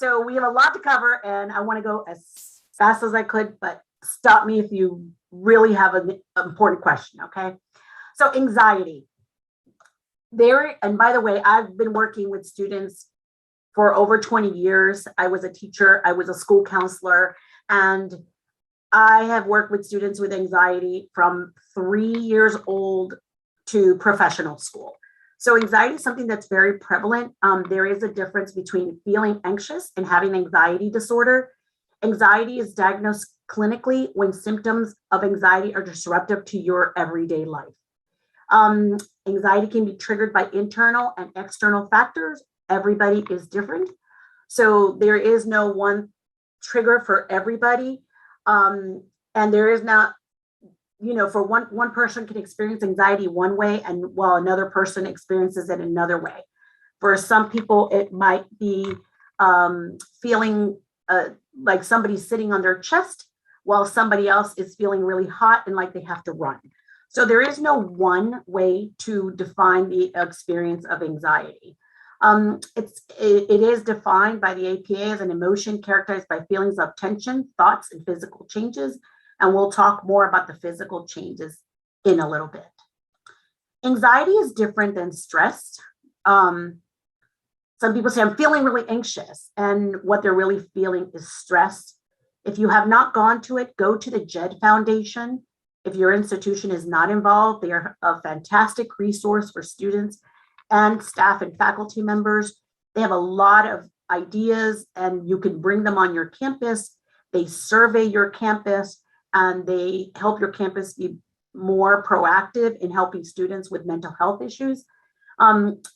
So we have a lot to cover, and I want to go as fast as I could, but stop me if you really have an important question, okay? So anxiety. And by the way, I've been working with students for over 20 years. I was a teacher, I was a school counselor, and I have worked with students with anxiety from 3 years old to professional school. So anxiety is something that's very prevalent. There is a difference between feeling anxious and having anxiety disorder. Anxiety is diagnosed clinically when symptoms of anxiety are disruptive to your everyday life. Anxiety can be triggered by internal and external factors. Everybody is different. So there is no one trigger for everybody. And there is not, for one person can experience anxiety one way, and while another person experiences it another way. For some people, it might be feeling like somebody's sitting on their chest, while somebody else is feeling really hot and like they have to run. So there is no one way to define the experience of anxiety. It is defined by the APA as an emotion characterized by feelings of tension, thoughts, and physical changes. And we'll talk more about the physical changes in a little bit. Anxiety is different than stress. Some people say, I'm feeling really anxious, and what they're really feeling is stress. If you have not gone to it, go to the JED Foundation. If your institution is not involved, they are a fantastic resource for students and staff and faculty members. They have a lot of ideas, and you can bring them on your campus. They survey your campus, and they help your campus be more proactive in helping students with mental health issues.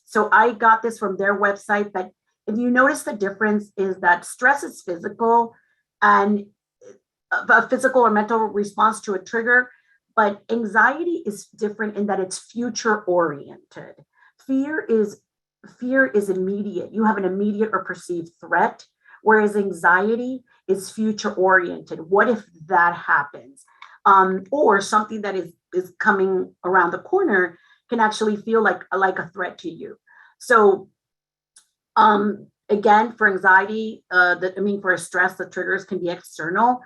So I got this from their website, but if you notice, the difference is that stress is physical, and a physical or mental response to a trigger, but anxiety is different in that it's future oriented. Fear is immediate. You have an immediate or perceived threat, whereas anxiety is future oriented. What if that happens? Or something that is coming around the corner can actually feel like a threat to you. So again, for anxiety, for a stress, the triggers can be external,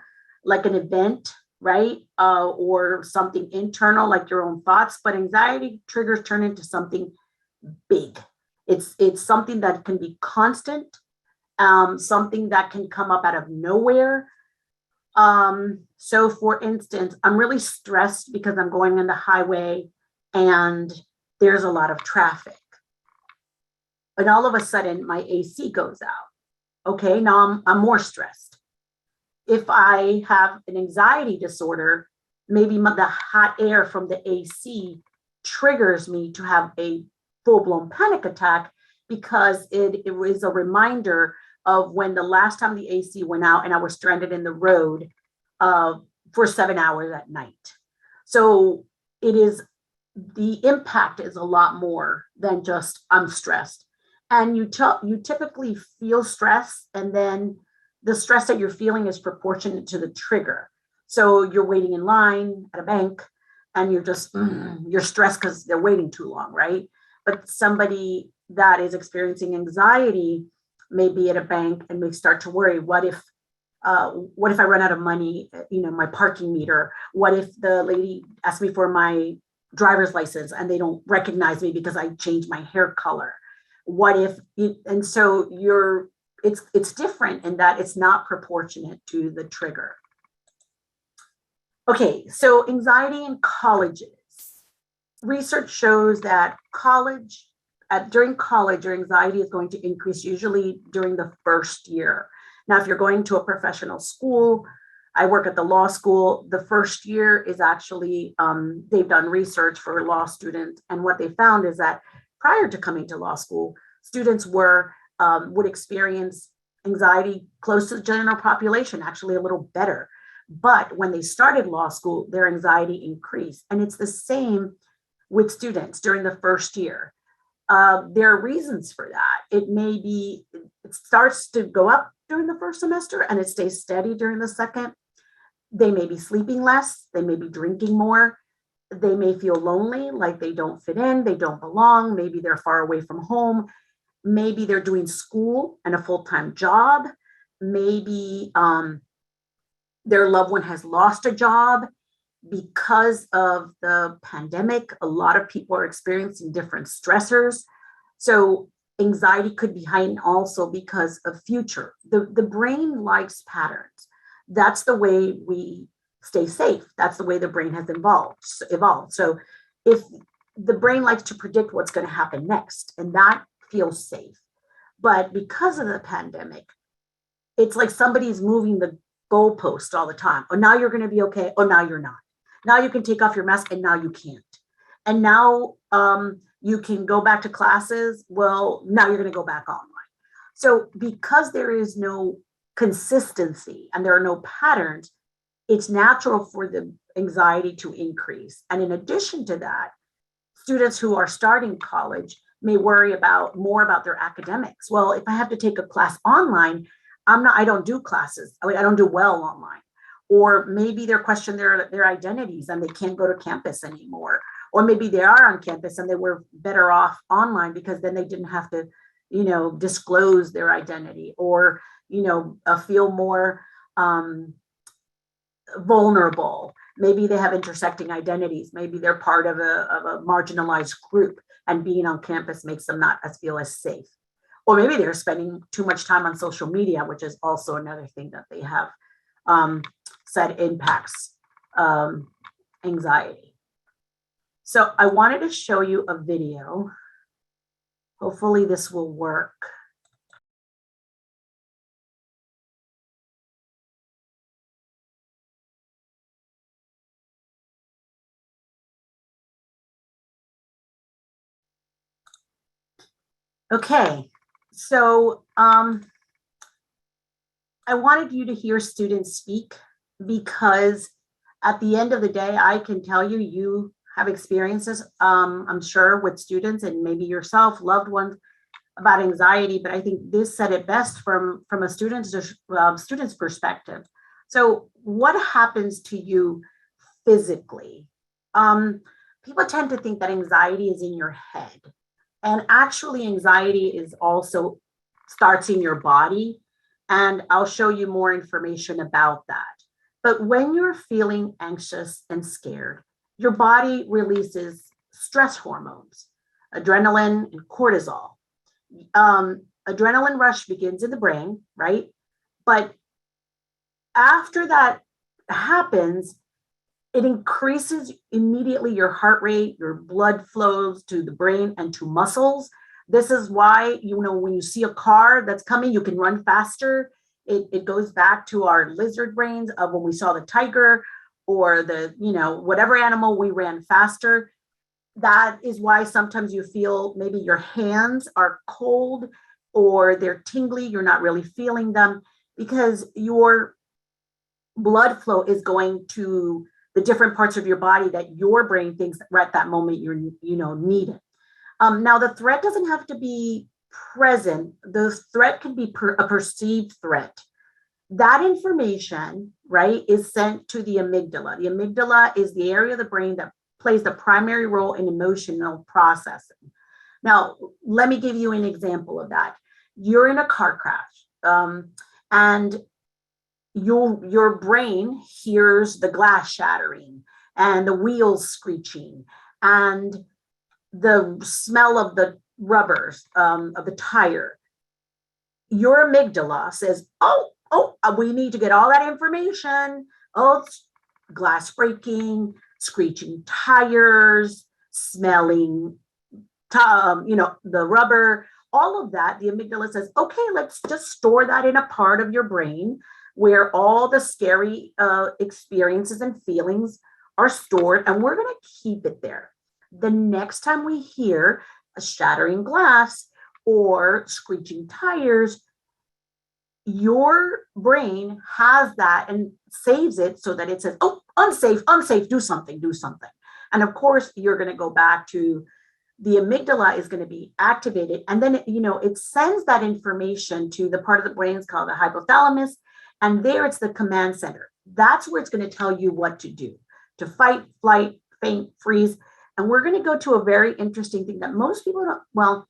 like an event, right? Or something internal, like your own thoughts. But anxiety triggers turn into something big. It's something that can be constant, something that can come up out of nowhere. So for instance, I'm really stressed because I'm going on the highway and there's a lot of traffic. And all of a sudden my AC goes out. Okay, now I'm more stressed. If I have an anxiety disorder, maybe the hot air from the AC triggers me to have a full-blown panic attack, because it was a reminder of when the last time the AC went out and I was stranded in the road for 7 hours at night. So the impact is a lot more than just I'm stressed. And you typically feel stress, and then the stress that you're feeling is proportionate to the trigger. So you're waiting in line at a bank and you're just, you're stressed because they're waiting too long, right? But somebody that is experiencing anxiety may be at a bank and may start to worry, what if I run out of money, my parking meter? What if the lady asks me for my driver's license and they don't recognize me because I changed my hair color? What if, and so it's different in that it's not proportionate to the trigger. Okay, so anxiety in colleges. Research shows that during college, your anxiety is going to increase usually during the first year. Now, if you're going to a professional school, I work at the law school, the first year is actually, they've done research for law students, and what they found is that prior to coming to law school, students would experience anxiety close to the general population, actually a little better. But when they started law school, their anxiety increased. And it's the same with students during the first year. There are reasons for that. It starts to go up during the first semester and it stays steady during the second. They may be sleeping less, they may be drinking more, they may feel lonely, like they don't fit in, they don't belong, maybe they're far away from home. maybe they're doing school and a full-time job. Maybe their loved one has lost a job. Because of the pandemic, a lot of people are experiencing different stressors. So anxiety could be heightened also because of future. The brain likes patterns. That's the way we stay safe. That's the way the brain has evolved. So if the brain likes to predict what's going to happen next, and that feels safe. But because of the pandemic, it's like somebody's moving the goalpost all the time. Oh, now you're going to be okay. Oh, now you're not. Now you can take off your mask, and now you can't. And now you can go back to classes. Well, now you're going to go back online. So because there is no consistency and there are no patterns, it's natural for the anxiety to increase. And in addition to that, students who are starting college may worry more about their academics. Well, if I have to take a class online, I don't do classes. I don't do well online. Or maybe they're questioning their identities and they can't go to campus anymore. Or maybe they are on campus and they were better off online because then they didn't have to, disclose their identity or, feel more vulnerable. Maybe they have intersecting identities. Maybe they're part of a marginalized group and being on campus makes them not feel as safe. Or maybe they're spending too much time on social media, which is also another thing that they have said impacts anxiety. So I wanted to show you a video. Hopefully this will work. Okay, so I wanted you to hear students speak because at the end of the day, I can tell you have experiences, I'm sure, with students and maybe yourself, loved ones, about anxiety, but I think this said it best from a student's perspective. So what happens to you physically? People tend to think that anxiety is in your head. And actually, anxiety is also starts in your body. And I'll show you more information about that. But when you're feeling anxious and scared, your body releases stress hormones, adrenaline and cortisol. Adrenaline rush begins in the brain, right? But after that happens, it increases immediately your heart rate, your blood flows to the brain and to muscles. This is why, when you see a car that's coming, you can run faster. It goes back to our lizard brains of when we saw the tiger or the, whatever animal, we ran faster. That is why sometimes you feel maybe your hands are cold or they're tingly, you're not really feeling them because your blood flow is going to the different parts of your body that your brain thinks right at that moment you're, need it. Now the threat doesn't have to be present. The threat can be a perceived threat. That information, right, is sent to the amygdala. The amygdala is the area of the brain that plays the primary role in emotional processing. Now, let me give you an example of that. You're in a car crash, and your brain hears the glass shattering and the wheels screeching and the smell of the rubbers of the tire. Your amygdala says, oh, we need to get all that information. Oh, it's glass breaking, screeching tires, smelling, the rubber, all of that. The amygdala says, okay, let's just store that in a part of your brain where all the scary experiences and feelings are stored, and we're going to keep it there. The next time we hear a shattering glass or screeching tires, your brain has that and saves it so that it says, oh, unsafe, do something. And of course, you're going to go back to the amygdala is going to be activated. And then, it sends that information to the part of the brain called the hypothalamus. And there it's the command center. That's where it's going to tell you what to do, to fight, flight, faint, freeze. And we're going to go to a very interesting thing that most people don't, well,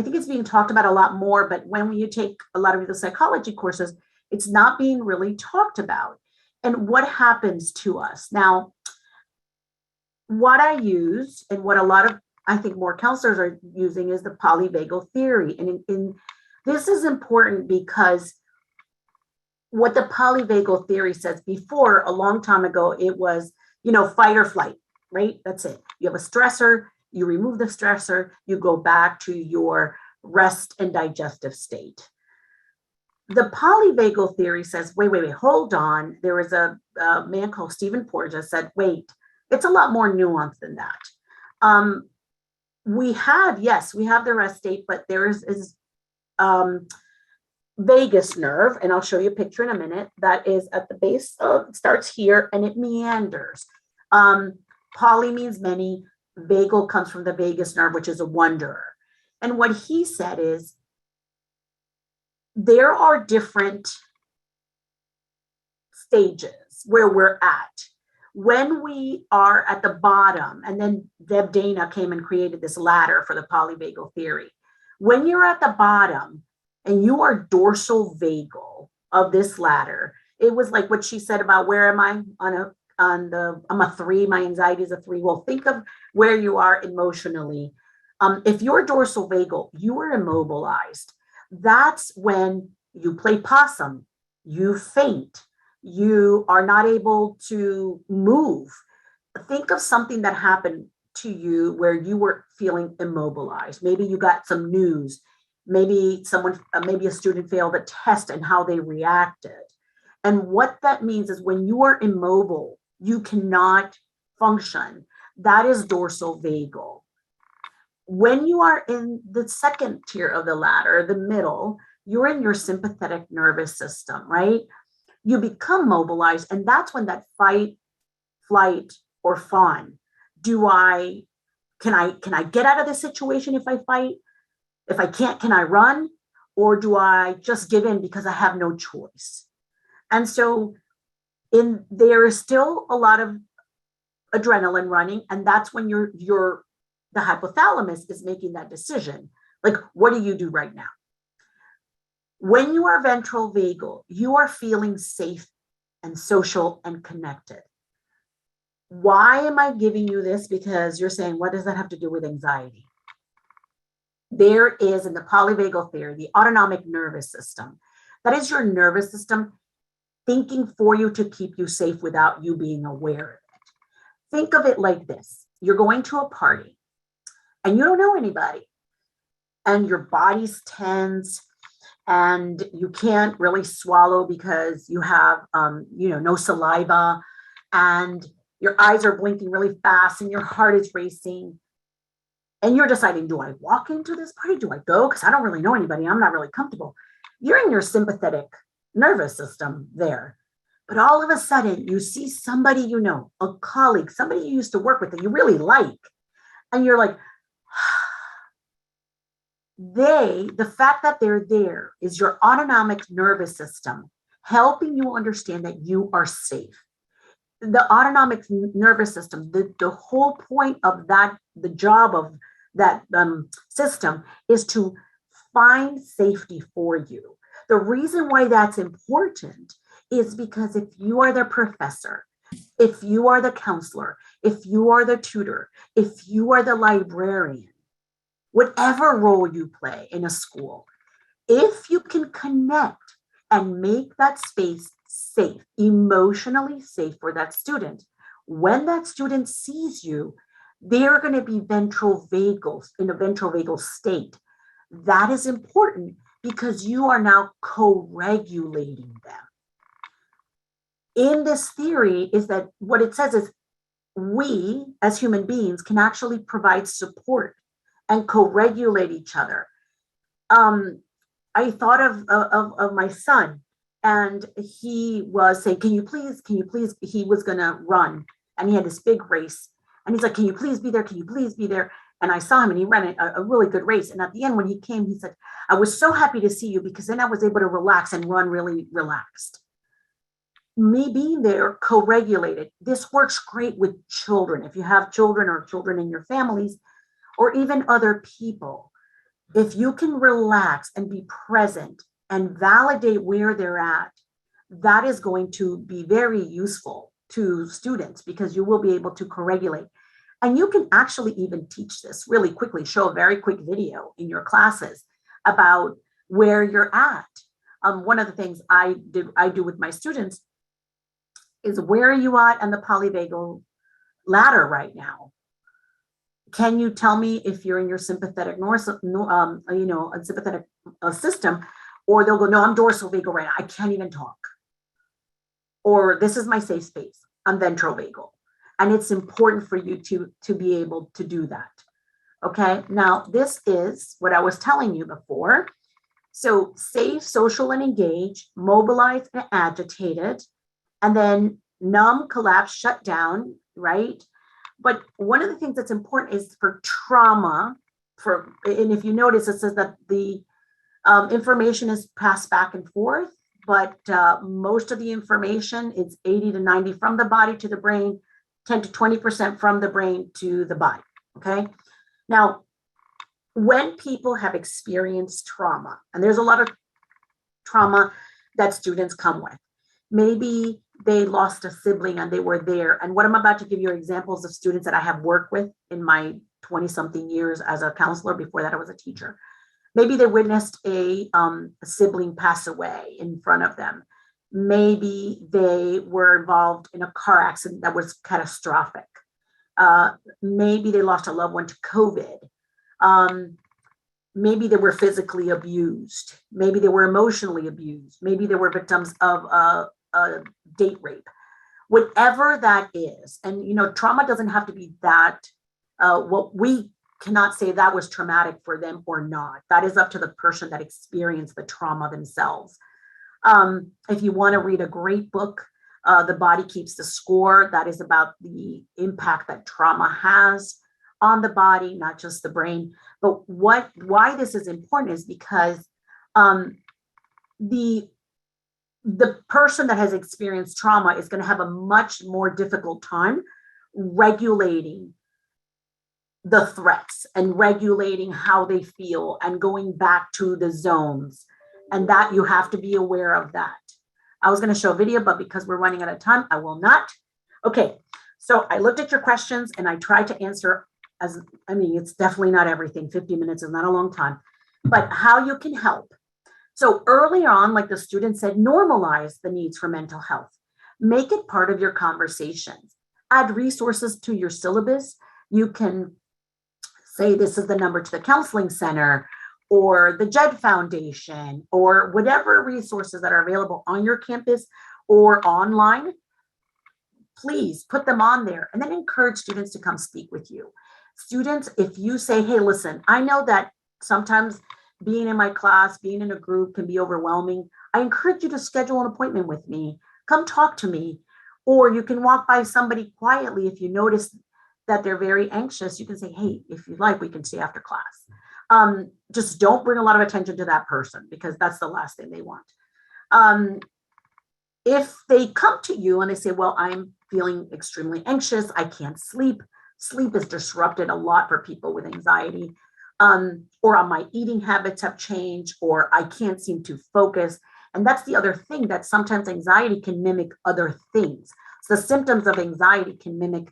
I think it's being talked about a lot more, but when you take a lot of the psychology courses, it's not being really talked about. And what happens to us now? What I use and what a lot of, I think, more counselors are using is the polyvagal theory. And this is important because what the polyvagal theory says before, a long time ago, it was, fight or flight, right? That's it. You have a stressor, you remove the stressor, you go back to your rest and digestive state. The polyvagal theory says, wait, hold on. There was a man called Stephen Porges said, wait, it's a lot more nuanced than that. We have the rest state, but there is vagus nerve, and I'll show you a picture in a minute, that is at the base of, starts here and it meanders. Poly means many, vagal comes from the vagus nerve, which is a wanderer. And what he said is, there are different stages where we're at. When we are at the bottom, and then Deb Dana came and created this ladder for the polyvagal theory. When you're at the bottom and you are dorsal vagal of this ladder, it was like what she said about where am I I'm a 3, my anxiety is a 3. Well, think of where you are emotionally. If you're dorsal vagal, you are immobilized. That's when you play possum, you faint, you are not able to move. Think of something that happened to you where you were feeling immobilized. Maybe you got some news. Maybe maybe a student failed a test and how they reacted. And what that means is when you are immobile, you cannot function. That is dorsal vagal. When you are in the second tier of the ladder, the middle, you're in your sympathetic nervous system, right? You become mobilized, and that's when that fight, flight, or fawn. Can I get out of this situation if I fight? If I can't, can I run? Or do I just give in because I have no choice? And so there is still a lot of adrenaline running, and that's when the hypothalamus is making that decision. Like, what do you do right now? When you are ventral vagal, you are feeling safe and social and connected. Why am I giving you this? Because you're saying, what does that have to do with anxiety? There is, in the polyvagal theory, the autonomic nervous system. That is your nervous system thinking for you to keep you safe without you being aware of it. Think of it like this. You're going to a party and you don't know anybody, and your body's tense, and you can't really swallow because you have, no saliva, and your eyes are blinking really fast, and your heart is racing, and you're deciding, do I walk into this party? Do I go? Because I don't really know anybody. I'm not really comfortable. You're in your sympathetic nervous system there. But all of a sudden, you see somebody you know, a colleague, somebody you used to work with that you really like, and you're like, the fact that they're there is your autonomic nervous system helping you understand that you are safe. The autonomic nervous system, the whole point of that, the job of that system is to find safety for you. The reason why that's important is because if you are the professor, if you are the counselor, if you are the tutor, if you are the librarian, whatever role you play in a school, if you can connect and make that space safe, emotionally safe for that student, when that student sees you, they're going to be ventral vagal, in a ventral vagal state. That is important because you are now co-regulating them. In this theory is that what it says is we as human beings can actually provide support and co-regulate each other. I thought of my son, and he was saying, can you please, he was gonna run, and he had this big race, and he's like, can you please be there? Can you please be there? And I saw him, and he ran a really good race. And at the end, when he came, he said, I was so happy to see you because then I was able to relax and run really relaxed. Me being there co-regulated. This works great with children. If you have children or children in your families, or even other people, If you can relax and be present and validate where they're at, that is going to be very useful to students because you will be able to co-regulate. And you can actually even teach this really quickly, show a very quick video in your classes about where you're at. One of the things I do with my students is, where are you at on the polyvagal ladder right now? Can you tell me if you're in your sympathetic sympathetic system? Or they'll go, no, I'm dorsal vagal right now. I can't even talk. Or this is my safe space. I'm ventrovagal. And it's important for you to be able to do that. Okay, now this is what I was telling you before. So safe, social, and engaged, mobilized, and agitated, and then numb, collapse, shut down, right? But one of the things that's important is for trauma, and if you notice, it says that the information is passed back and forth, but most of the information is 80 to 90 from the body to the brain, 10 to 20% from the brain to the body, okay? Now, when people have experienced trauma, and there's a lot of trauma that students come with, maybe they lost a sibling and they were there. And what I'm about to give you are examples of students that I have worked with in my 20-something years as a counselor. Before that, I was a teacher. Maybe they witnessed a sibling pass away in front of them. Maybe they were involved in a car accident that was catastrophic. Maybe they lost a loved one to COVID. Maybe they were physically abused. Maybe they were emotionally abused. Maybe they were victims of a date rape. Whatever that is, and trauma doesn't have to be that. What we cannot say that was traumatic for them or not. That is up to the person that experienced the trauma themselves. If you want to read a great book, The Body Keeps the Score, that is about the impact that trauma has on the body, not just the brain. But why this is important is because the person that has experienced trauma is going to have a much more difficult time regulating the threats and regulating how they feel and going back to the zones. And that you have to be aware of that. I was going to show a video, but because we're running out of time, I will not. Okay, so I looked at your questions and I tried to answer it's definitely not everything. 50 minutes is not a long time, but how you can help. So early on, like the student said, normalize the needs for mental health. Make it part of your conversations. Add resources to your syllabus. You can say this is the number to the counseling center or the JED Foundation or whatever resources that are available on your campus or online. Please put them on there and then encourage students to come speak with you. Students, if you say, hey, listen, I know that sometimes being in my class, being in a group can be overwhelming. I encourage you to schedule an appointment with me. Come talk to me. Or you can walk by somebody quietly. If you notice that they're very anxious, you can say, hey, if you'd like, we can stay after class. Just don't bring a lot of attention to that person because that's the last thing they want. If they come to you and they say, well, I'm feeling extremely anxious, I can't sleep. Sleep is disrupted a lot for people with anxiety. Or my eating habits have changed, or I can't seem to focus. And that's the other thing, that sometimes anxiety can mimic other things. So the symptoms of anxiety can mimic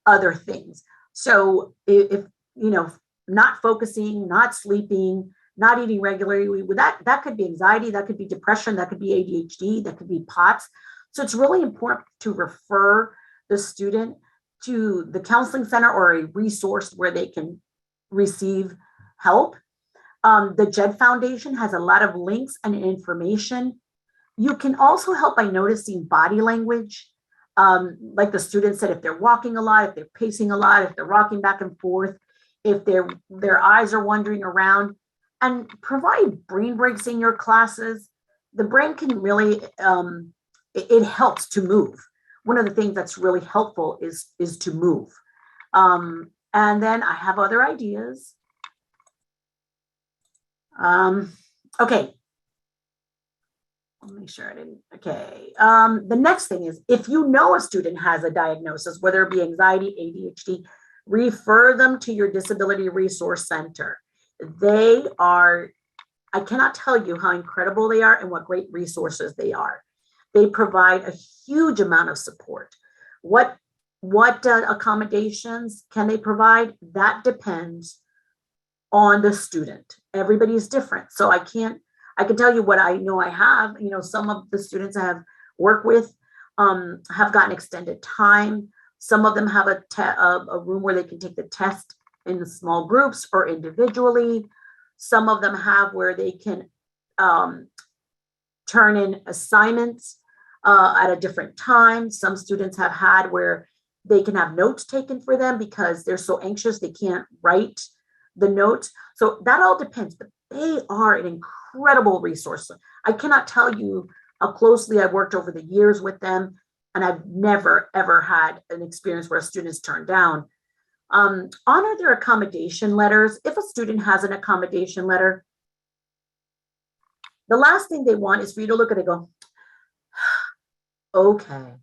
other things. So if not focusing, not sleeping, not eating regularly, that could be anxiety, that could be depression, that could be ADHD, that could be POTS. So it's really important to refer the student to the counseling center or a resource where they can receive help. The JED Foundation has a lot of links and information. You can also help by noticing body language. Like the student said, if they're walking a lot, if they're pacing a lot, if they're rocking back and forth, if their eyes are wandering around, and provide brain breaks in your classes. The brain can really, it helps to move. One of the things that's really helpful is to move. And then I have other ideas. Okay. Let me make sure I didn't, okay. The next thing is, if you know a student has a diagnosis, whether it be anxiety, ADHD, refer them to your disability resource center. I cannot tell you how incredible they are and what great resources they are. They provide a huge amount of support. What accommodations can they provide? That depends on the student. Everybody's different. So I can tell you what I know I have. Some of the students I have worked with have gotten extended time. Some of them have a room where they can take the test in small groups or individually. Some of them have where they can turn in assignments at a different time. Some students have had where they can have notes taken for them because they're so anxious they can't write the notes. So that all depends, but they are an incredible resource. I cannot tell you how closely I've worked over the years with them, and I've never, ever had an experience where a student's turned down. Honor their accommodation letters. If a student has an accommodation letter, the last thing they want is for you to look at it and go, okay.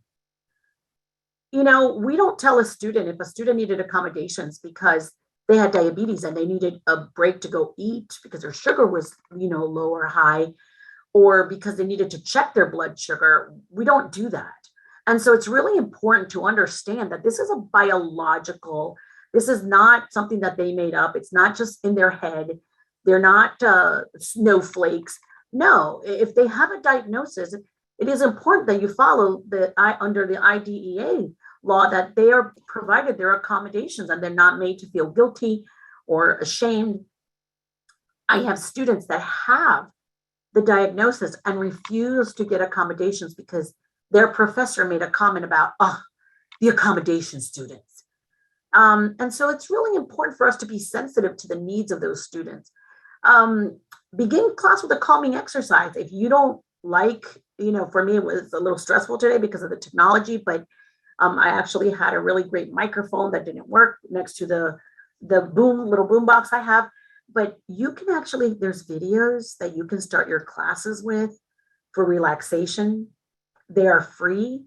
We don't tell a student if a student needed accommodations because they had diabetes and they needed a break to go eat because their sugar was, low or high, or because they needed to check their blood sugar. We don't do that. And so it's really important to understand that this is a biological, this is not something that they made up. It's not just in their head. They're not snowflakes. No, if they have a diagnosis, it is important that you follow under the IDEA law that they are provided their accommodations and they're not made to feel guilty or ashamed. I have students that have the diagnosis and refuse to get accommodations because their professor made a comment about, the accommodation students. And so it's really important for us to be sensitive to the needs of those students. Begin class with a calming exercise. If you don't like, for me, it was a little stressful today because of the technology, but I actually had a really great microphone that didn't work next to the little boom box I have. But you can actually, there's videos that you can start your classes with for relaxation. They are free.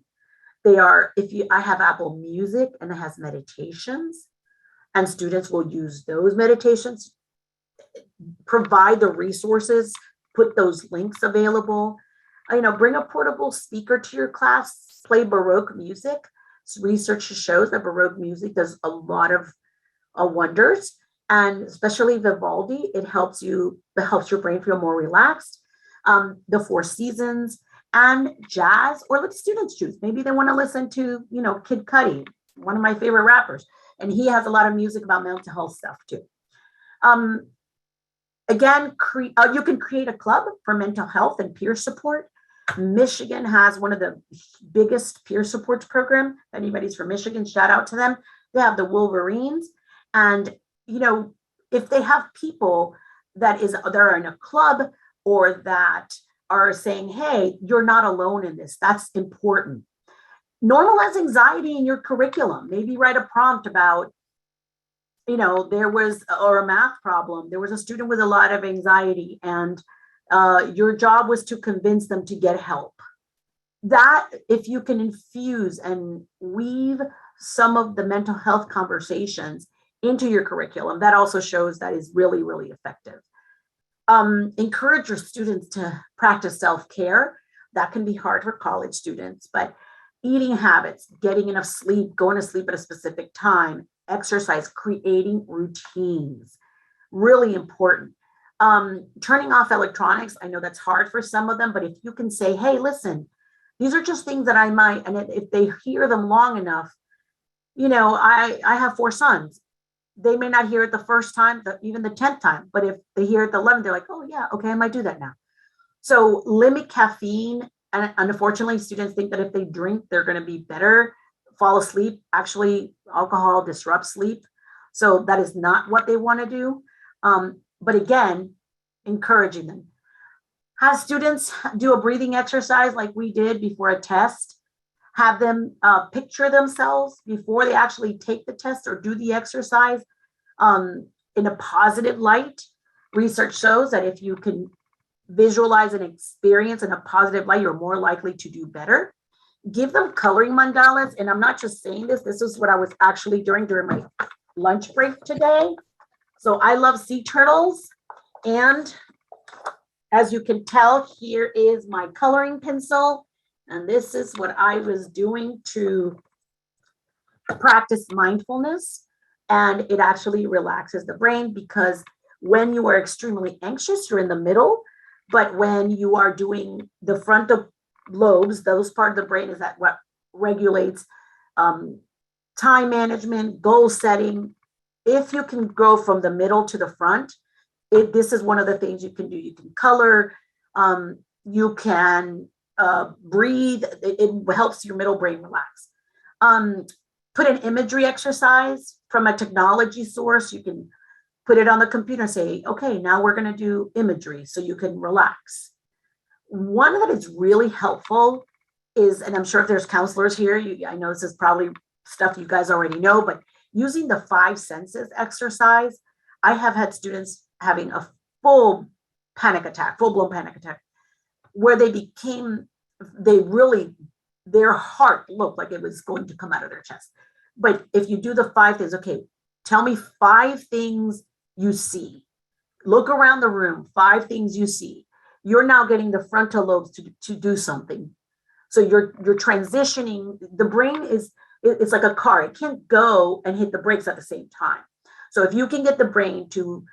I have Apple Music and it has meditations, and students will use those meditations, provide the resources, put those links available. Bring a portable speaker to your class, play Baroque music. Research shows that Baroque music does a lot of wonders, and especially Vivaldi, it helps your brain feel more relaxed. The Four Seasons and jazz, or let students choose. Maybe they want to listen to, Kid Cudi, one of my favorite rappers, and he has a lot of music about mental health stuff too. Again, you can create a club for mental health and peer support. Michigan has one of the biggest peer support program. If anybody's from Michigan, shout out to them. They have the Wolverines. And, if they have people that are in a club or that are saying, hey, you're not alone in this, that's important. Normalize anxiety in your curriculum. Maybe write a prompt about, or a math problem. There was a student with a lot of anxiety and your job was to convince them to get help. That, if you can infuse and weave some of the mental health conversations into your curriculum, that also shows that is really, really effective. Encourage your students to practice self-care. That can be hard for college students, but eating habits, getting enough sleep, going to sleep at a specific time, exercise, creating routines, really important. Turning off electronics. I know that's hard for some of them, but if you can say, hey, listen, these are just things that I might, and if they hear them long enough, I have 4 sons. They may not hear it the first time, even the 10th time, but if they hear it the 11th, they're like, oh yeah, okay, I might do that now. So limit caffeine. And unfortunately, students think that if they drink, they're going to be better, fall asleep. Actually, alcohol disrupts sleep. So that is not what they want to do. But again, encouraging them. Have students do a breathing exercise like we did before a test. Have them picture themselves before they actually take the test or do the exercise in a positive light. Research shows that if you can visualize an experience in a positive light, you're more likely to do better. Give them coloring mandalas. And I'm not just saying this, this is what I was actually doing during my lunch break today. So I love sea turtles. And as you can tell, here is my coloring pencil. And this is what I was doing to practice mindfulness. And it actually relaxes the brain, because when you are extremely anxious, you're in the middle. But when you are doing the frontal lobes, those part of the brain is that what regulates time management, goal setting. If you can go from the middle to the front, this is one of the things you can do. You can color, you can breathe. It helps your middle brain relax. Put an imagery exercise from a technology source. You can put it on the computer and say, okay, now we're going to do imagery so you can relax. One that is really helpful is, and I'm sure if there's counselors here, I know this is probably stuff you guys already know, but using the 5 senses exercise. I have had students having a full panic attack, full-blown panic attack, where their heart looked like it was going to come out of their chest. But if you do the 5 things, okay, tell me 5 things you see. Look around the room, 5 things you see. You're now getting the frontal lobes to do something. So you're transitioning. The brain it's like a car. It can't go and hit the brakes at the same time. So if you can get the brain to,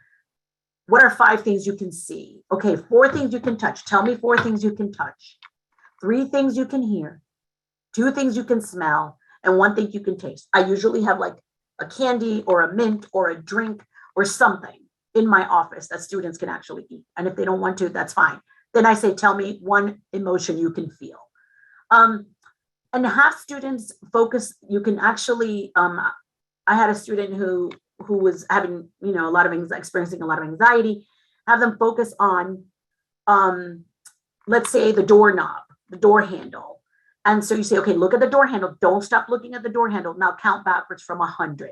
what are 5 things you can see? Okay, 4 things you can touch. Tell me 4 things you can touch. 3 things you can hear. 2 things you can smell, and 1 thing you can taste. I usually have like a candy or a mint or a drink or something in my office that students can actually eat. And if they don't want to, that's fine. Then I say, tell me 1 emotion you can feel. And have students focus. You can actually, I had a student who was having, experiencing a lot of anxiety. Have them focus on, let's say, the doorknob, the door handle. And so you say, okay, look at the door handle. Don't stop looking at the door handle. Now count backwards from 100.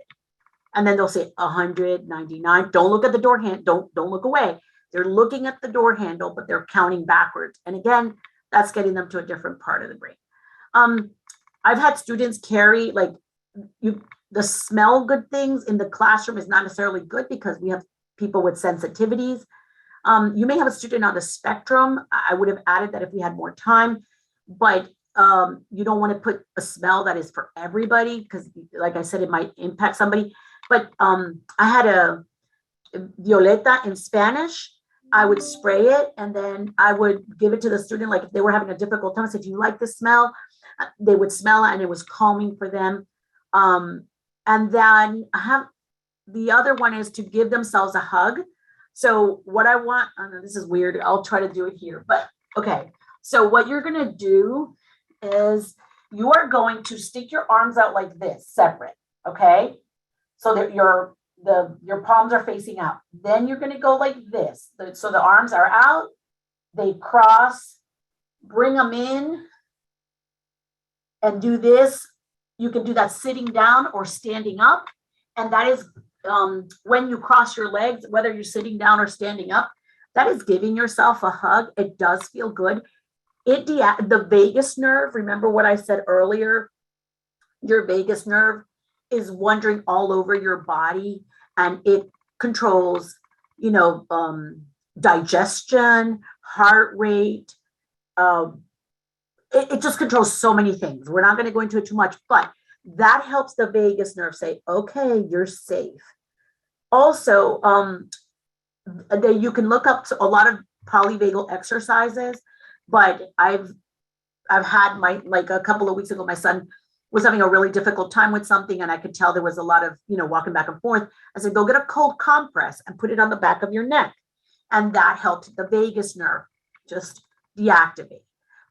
And then they'll say 199. Don't look at the door handle. Don't look away. They're looking at the door handle, but they're counting backwards. And again, that's getting them to a different part of the brain. I've had students carry the smell good things in the classroom is not necessarily good, because we have people with sensitivities. You may have a student on the spectrum. I would have added that if we had more time, but you don't want to put a smell that is for everybody, because like I said, it might impact somebody. But I had a Violeta in Spanish. I would spray it, and then I would give it to the student. Like if they were having a difficult time, I said, do you like the smell? They would smell it, and it was calming for them. And then the other one is to give themselves a hug. So what I want, I know this is weird. I'll try to do it here, but okay. So what you're going to do is you are going to stick your arms out like this, separate. Okay. So that your palms are facing out. Then you're going to go like this. So the arms are out, they cross, bring them in, and do this. You can do that sitting down or standing up. And that is when you cross your legs, whether you're sitting down or standing up, that is giving yourself a hug. It does feel good. The vagus nerve, remember what I said earlier, your vagus nerve is wandering all over your body, and it controls, digestion, heart rate. It just controls so many things. We're not going to go into it too much, but that helps the vagus nerve say, okay, you're safe. Also, you can look up a lot of polyvagal exercises, but I've had a couple of weeks ago, my son was having a really difficult time with something, and I could tell there was a lot of, walking back and forth. I said, go get a cold compress and put it on the back of your neck. And that helped the vagus nerve just deactivate.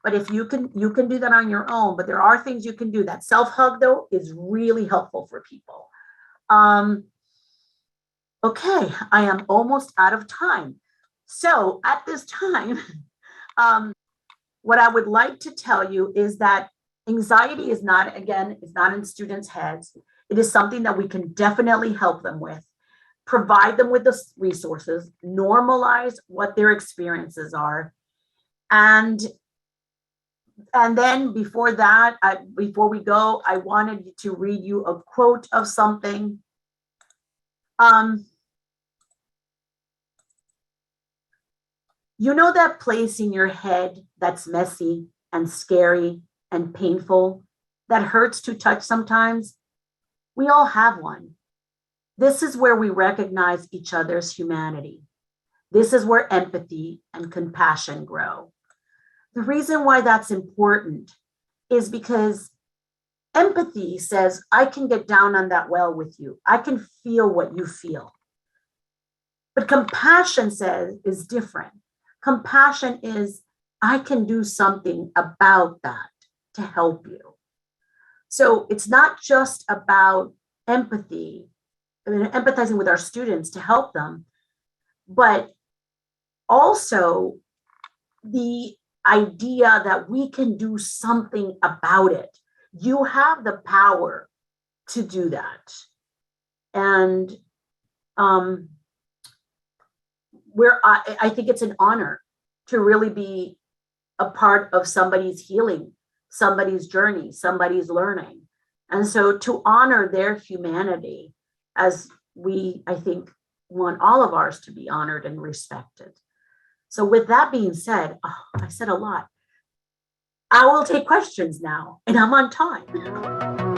But if you can do that on your own, but there are things you can do. That self-hug, though, is really helpful for people. Okay, I am almost out of time. So at this time, what I would like to tell you is that anxiety is not in students' heads. It is something that we can definitely help them with, provide them with the resources, normalize what their experiences are. And then before that, before we go, I wanted to read you a quote of something. You know that place in your head that's messy and scary and painful, that hurts to touch sometimes? We all have one. This is where we recognize each other's humanity. This is where empathy and compassion grow. The reason why that's important is because empathy says, I can get down on that well with you. I can feel what you feel. But compassion is different. Compassion is, I can do something about that to help you. So it's not just about empathy, empathizing with our students to help them, but also the idea that we can do something about it. You have the power to do that. And I think it's an honor to really be a part of somebody's healing, somebody's journey, somebody's learning. And so to honor their humanity, as we, I think, want all of ours to be honored and respected. So with that being said, I said a lot. I will take questions now, and I'm on time.